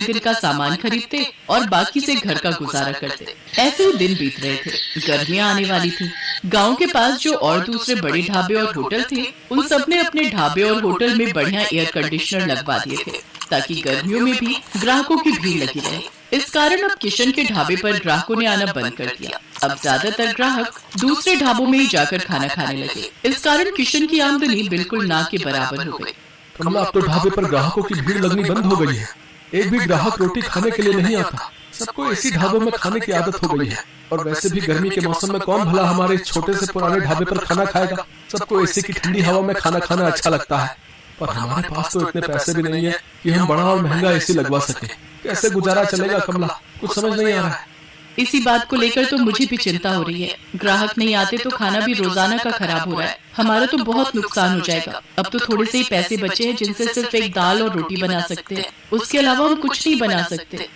प्रतिदिन का सामान खरीदते और बाकी से घर का गुजारा करते। ऐसे ही दिन बीत रहे थे। गर्मियां आने वाली थी। गांव के पास जो और दूसरे बड़े ढाबे और होटल थे, उन सब ने अपने ढाबे और होटल में बढ़िया एयर कंडीशनर लगवा दिए थे ताकि गर्मियों में भी ग्राहकों की भीड़ लगी रहे। इस कारण अब किशन के ढाबे पर ग्राहकों ने आना बंद कर दिया। अब ज्यादातर ग्राहक दूसरे ढाबों में ही जाकर खाना खाने लगे। इस कारण किशन की आमदनी बिल्कुल ना के बराबर हो गई। कमला, अब तो ढाबे पर ग्राहकों की भीड़ लगनी बंद हो गई है। एक भी ग्राहक रोटी खाने के लिए नहीं आता। सबको इसी ढाबों में खाने की आदत हो गई है। और वैसे भी गर्मी के मौसम में कौन भला हमारे इस छोटे से पुराने ढाबे पर खाना खाएगा। सबको एसी की ठंडी हवा में खाना खाना अच्छा लगता है, पर हमारे पास तो इतने पैसे भी नहीं है कि हम बड़ा और महंगा एसी लगवा सके। कैसे गुजारा चलेगा कमला, कुछ समझ नहीं आ रहा है। इसी बात को लेकर तो मुझे भी चिंता हो रही है। ग्राहक नहीं आते तो खाना भी रोजाना का खराब हो रहा है। हमारा तो बहुत नुकसान हो जाएगा। अब तो थोड़े से ही पैसे बचे हैं जिनसे सिर्फ एक दाल और रोटी बना सकते हैं। उसके अलावा हम कुछ नहीं बना सकते।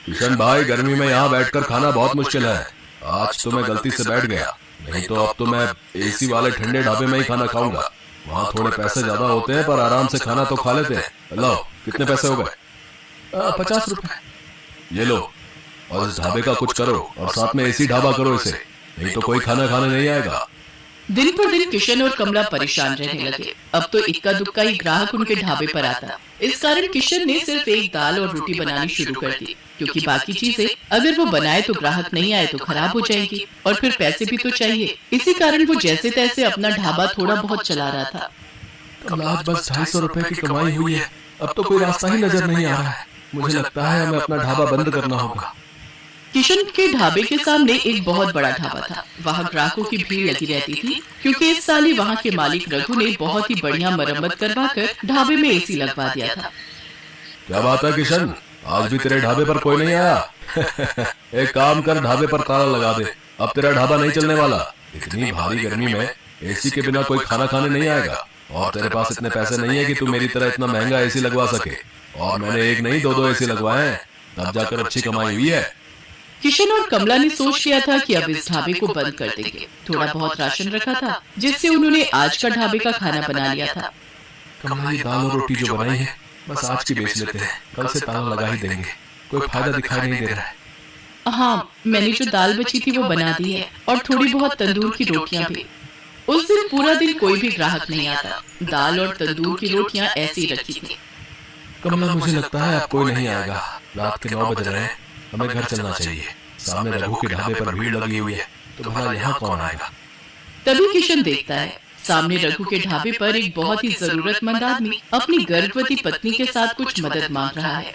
किशन भाई, गर्मी में यहाँ बैठकर खाना बहुत मुश्किल है। आज तो मैं गलती से बैठ गया, नहीं तो अब तो मैं एसी वाले ठंडे ढाबे में ही खाना खाऊंगा। वहाँ थोड़े पैसे ज्यादा होते हैं पर आराम से खाना तो खा लेते हैं। लो, कितने पैसे हो गए? 50 रुपए। ये लो, और इस ढाबे का कुछ करो और साथ में एसी ढाबा करो इसे, नहीं तो कोई खाना खाने नहीं आएगा। दिन पर दिन किशन और कमला परेशान रहने लगे। अब तो इक्का दुक्का ही ग्राहक उनके ढाबे पर आता। इस कारण किशन ने सिर्फ एक दाल और रोटी बनानी शुरू कर दी, क्योंकि बाकी चीजें अगर वो बनाए तो ग्राहक नहीं आए तो खराब हो जाएगी और फिर पैसे भी तो चाहिए। इसी कारण वो जैसे तैसे अपना ढाबा थोड़ा बहुत चला रहा था। कमला, आज बस 250 रुपए की कमाई हुई है। अब तो कोई रास्ता ही नजर नहीं आ रहा है। मुझे लगता है हमें अपना ढाबा बंद करना होगा। किशन के ढाबे के सामने एक बहुत बड़ा ढाबा था। वहाँ ग्राहकों की भीड़ लगी रहती थी, क्योंकि इस साल ही वहाँ के मालिक रघु ने बहुत ही बढ़िया मरम्मत करवाकर ढाबे में एसी लगवा दिया था। क्या बात है किशन, आज भी तेरे ढाबे पर कोई नहीं आया? एक काम कर, ढाबे पर ताला लगा दे। अब तेरा ढाबा नहीं चलने वाला। इतनी भारी गर्मी में एसी के बिना कोई खाना खाने नहीं आएगा। और तेरे पास इतने पैसे नहीं है कि तू मेरी तरह इतना महंगा एसी लगवा सके। और मैंने एक नहीं दो एसी लगवाए हैं, तब जाकर अच्छी कमाई हुई है। किशन और कमला ने सोच लिया था कि अब इस ढाबे को बंद कर देंगे। थोड़ा बहुत राशन रखा था, जिससे उन्होंने आज का ढाबे का खाना बना लिया था। कमला, ये दाल और रोटी जो बनाई है बस आज की बेच लेते हैं, कल से ताला लगा ही देंगे। कोई फायदा दिखाई नहीं दे रहा है। हाँ, मैंने जो दाल बची थी वो बना दी है और थोड़ी बहुत तंदूर की रोटियाँ भी। उस दिन पूरा दिन कोई भी ग्राहक नहीं आता। दाल और तंदूर की रोटियाँ ऐसी रखी थी। कमला, मुझे लगता है अब कोई नहीं आएगा। रात के 9 बज रहे हैं, हमें घर चलना चाहिए। सामने रघु के ढाबे पर भीड़ लगी हुई है, तो भला यहाँ कौन आएगा? तभी किशन देखता है सामने रघु के ढाबे पर एक बहुत ही जरूरतमंद आदमी अपनी गर्भवती पत्नी के साथ कुछ मदद मांग रहा है।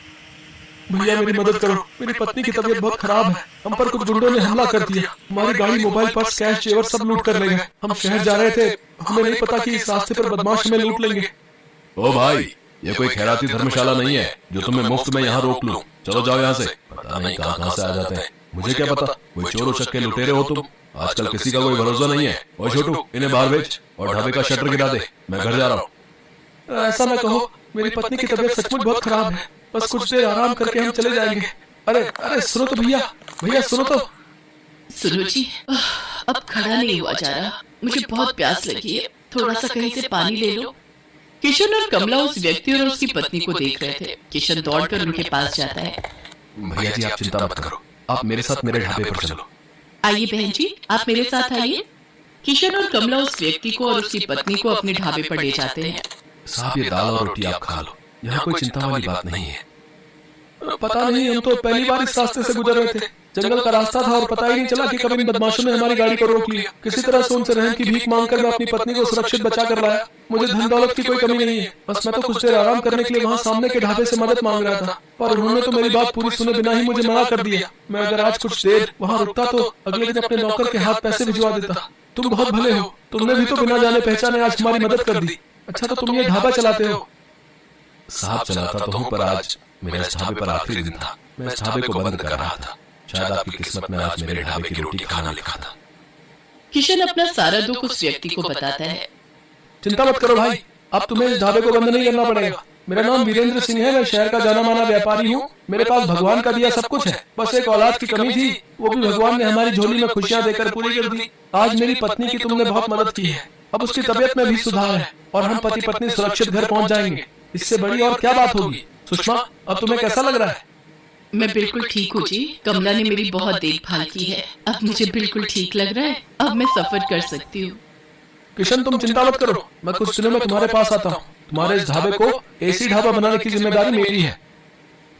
भैया, मेरी मदद करो। मेरी पत्नी की तबीयत बहुत खराब है। हम पर कुछ गुंडों ने हमला कर दिया। हमारी गाड़ी, मोबाइल, पर्स, कैश, जेवर सब लूट कर ले गए। हम शहर जा रहे थे, हमें नहीं पता कि इस रास्ते पर बदमाश हमें लूट लेंगे। ओ भाई, ये कोई खैराती धर्मशाला नहीं है जो तुम्हें मुफ्त में यहाँ रोक लूं। चलो जाओ यहाँ से। पता नहीं कहाँ से आ जाते हैं, मुझे क्या पता। कोई चोर उचक्के लुटेरे हो तुम। आजकल किसी का कोई भरोसा नहीं है। और छोटू, इन्हें बाहर भेज और ढाबे का शटर गिरा दे। मैं घर जा रहा हूँ। ऐसा न कहो, मेरी पत्नी की तबीयत सचमुच बहुत खराब है। बस कुछ देर आराम करके हम चले जाएंगे। अरे अरे, सुनो तो भैया, भैया सुनो तो। सुनो जी, अब खड़ा नहीं हुआ जा रहा। मुझे बहुत प्यास लगी है, थोड़ा सा कहीं से पानी ले लो। किशन और कमला उस व्यक्ति और उसकी पत्नी को देख रहे थे। किशन दौड़कर उनके पास जाता है। भैया जी, आप चिंता मत करो, आप मेरे साथ मेरे ढाबे पर चलो। आइए बहन जी, आप मेरे साथ आइए। किशन और कमला उस व्यक्ति को और उसकी पत्नी को अपने ढाबे पर ले जाते हैं। साहब, ये दाल और रोटी आप खा लो, यहाँ कोई चिंता वाली बात नहीं है। पता नहीं, हम तो पहली बार इस रास्ते से गुजर रहे थे। जंगल का रास्ता था और पता ही नहीं चला कि कब इन बदमाशों ने हमारी गाड़ी को रोक लिया। किसी तरह से उनसे रहम की भीख मांगकर मैं अपनी पत्नी को सुरक्षित बचा कर लाया। मुझे धन दौलत की कोई कमी नहीं है। बस मैं तो कुछ देर आराम करने के लिए वहाँ सामने के ढाबे से मदद मांग रहा था, पर उन्होंने तो मेरी बात पूरी सुने बिना ही मुझे मना कर दिया। मैं अगर आज कुछ देर वहाँ रुकता तो अगले दिन अपने नौकर के हाथ पैसे भिजवा देता। तुम बहुत भले हो, तुमने भी तो बिना जाने पहचाने आज हमारी मदद कर दी। अच्छा, तो तुम ये ढाबा चलाते हो? साहब, चलाता तो हूँ, पर आज मेरा इस ढाबे पर आखिरी दिन था। मैं इस ढाबे को बंद कर रहा था। शायद आपकी किस्मत में आज मेरे ढाबे की रोटी खाना लिखा था। किशन अपना सारा दुख उस व्यक्ति को बताता है। चिंता मत करो भाई, अब तुम्हें इस ढाबे को बंद नहीं करना पड़ेगा। मेरा नाम वीरेंद्र सिंह है, मैं शहर का जाना माना व्यापारी हूँ। मेरे पास भगवान का दिया सब कुछ है, बस एक औलाद की कमी थी, वो भी भगवान ने हमारी झोली में खुशियाँ देकर पूरी कर दी। आज मेरी पत्नी की तुमने बहुत मदद की है, अब उसकी तबीयत में भी सुधार है और हम पति पत्नी सुरक्षित घर पहुँच जाएंगे। इससे बड़ी और क्या बात होगी। सुषमा, अब तुम्हें कैसा लग रहा है? मैं बिल्कुल ठीक हूँ जी। कमला ने मेरी बहुत देखभाल की है। अब मुझे बिल्कुल ठीक लग रहा है। अब मैं सफर कर सकती हूँ। किशन, तुम चिंता मत करो, मैं कुछ दिनों में तुम्हारे पास आता हूँ। तुम्हारे इस ढाबे को एसी ढाबा बनाने की जिम्मेदारी मेरी है।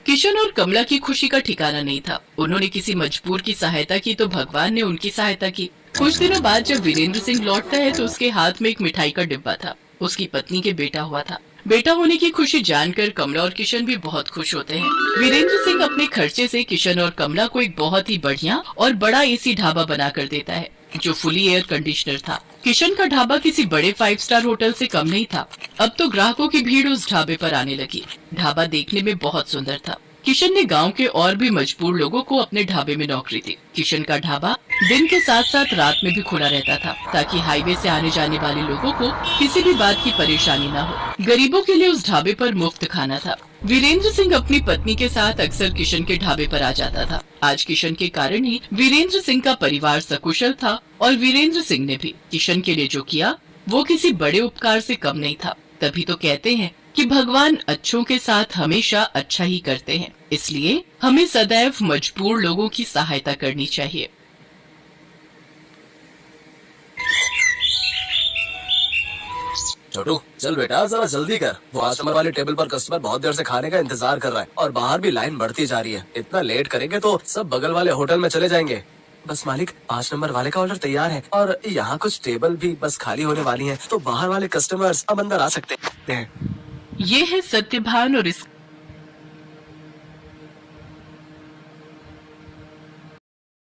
किशन और कमला की खुशी का ठिकाना नहीं था। उन्होंने किसी मजबूर की सहायता की तो भगवान ने उनकी सहायता की। कुछ दिनों बाद जब वीरेंद्र सिंह लौटता है तो उसके हाथ में एक मिठाई का डिब्बा था। उसकी पत्नी के बेटा हुआ था। बेटा होने की खुशी जानकर कमला और किशन भी बहुत खुश होते हैं। वीरेंद्र सिंह अपने खर्चे से किशन और कमला को एक बहुत ही बढ़िया और बड़ा एसी ढाबा बना कर देता है, जो फुली एयर कंडीशनर था। किशन का ढाबा किसी बड़े 5 स्टार होटल से कम नहीं था। अब तो ग्राहकों की भीड़ उस ढाबे पर आने लगी। ढाबा देखने में बहुत सुंदर था। किशन ने गांव के और भी मजबूर लोगों को अपने ढाबे में नौकरी दी। किशन का ढाबा दिन के साथ साथ रात में भी खुला रहता था, ताकि हाईवे से आने जाने वाले लोगों को किसी भी बात की परेशानी न हो। गरीबों के लिए उस ढाबे पर मुफ्त खाना था। वीरेंद्र सिंह अपनी पत्नी के साथ अक्सर किशन के ढाबे पर आ जाता था। आज किशन के कारण ही वीरेंद्र सिंह का परिवार सकुशल था और वीरेंद्र सिंह ने भी किशन के लिए जो किया वो किसी बड़े उपकार से कम नहीं था। तभी तो कहते हैं कि भगवान अच्छों के साथ हमेशा अच्छा ही करते हैं, इसलिए हमें सदैव मजबूर लोगों की सहायता करनी चाहिए। छोटू, चल बेटा जरा जल्दी कर। वो 5 नंबर वाले टेबल पर कस्टमर बहुत देर से खाने का इंतजार कर रहा है और बाहर भी लाइन बढ़ती जा रही है। इतना लेट करेंगे तो सब बगल वाले होटल में चले जाएंगे। बस मालिक, 5 नंबर वाले का ऑर्डर तैयार है और यहाँ कुछ टेबल भी बस खाली होने वाली हैं, तो बाहर वाले कस्टमर्स अब अंदर आ सकते हैं। ये है सत्यभान और इस